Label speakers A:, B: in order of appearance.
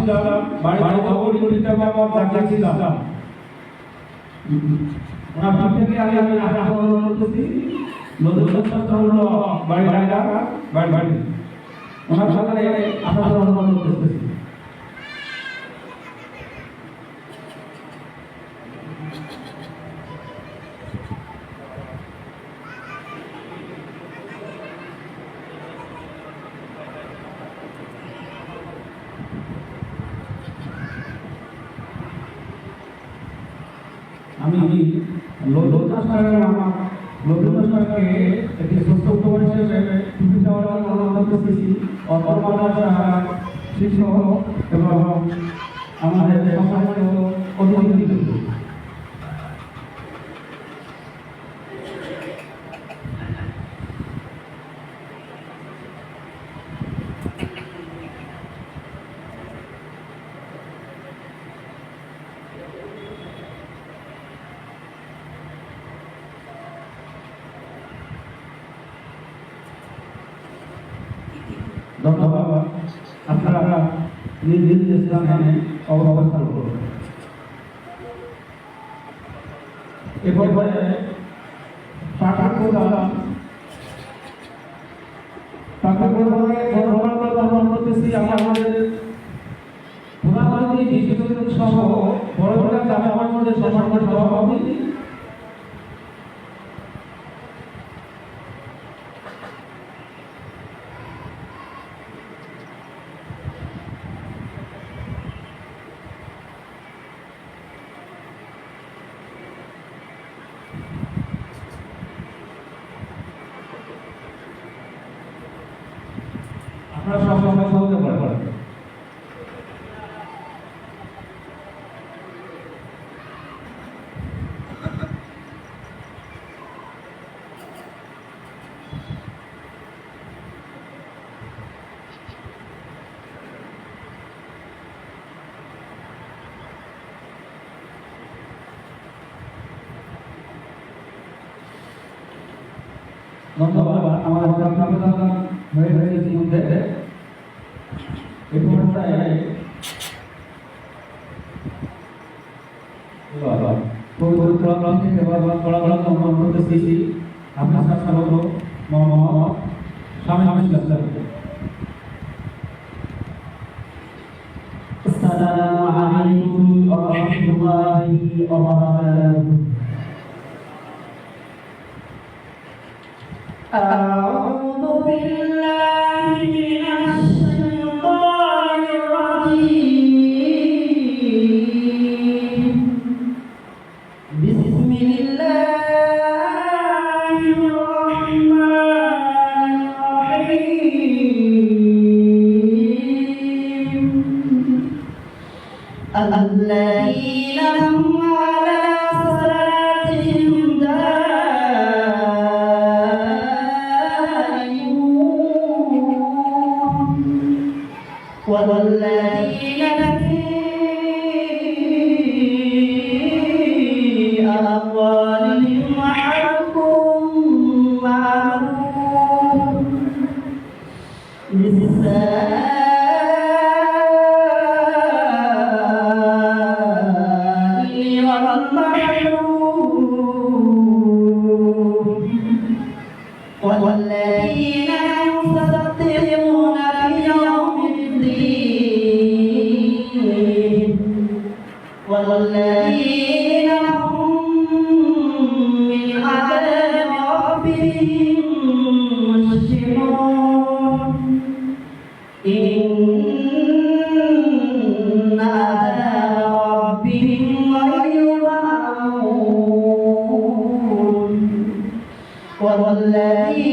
A: ছিলাম বাড়িতে খবর নিতে বাবা ডাকিয়েছিলাম ওনার বাড়ি থেকে আমি আহ্বান করতেছি নতুন হলো বাড়ি বাড়ি ওনার সাথে আপনাদের অনুমান করতেছি আমি লোকনাথকে একটি ছোট্ট উপহার হিসেবে টুপি দেওয়ার অনুরোধ করতেছি শিক্ষক এবং আমাদের সম্মানিত অতিথি ধন্যবাদ আপনারা নিজ নিজ স্থানে অবস্থান করুন এরপরে আমাদের সহ বড় বড় আমাদের সম্মান করে দেওয়া হবে আপনারা সব সময় বলতে পারবেন ধন্যবাদ আমার হয়ে গেছে ইতিমধ্যে এই পর্যায়ে আপনার স্বাগত মোহাম্মদ শামীম আসসালামু আলাইকুম ওয়া রাহমাতুল্লাহি ওয়া বারাকাতুহু أعوذ بالله من الشيطان الرجيم بسم الله الرحمن الرحيم الذين هم على صلاتهم والذين في أموالهم حق معلوم للسائل والمحروم والذين يصدقون بيوم الدين والذين هم من عذاب ربهم مشفقون إن عذاب ربهم غير مأمون والذين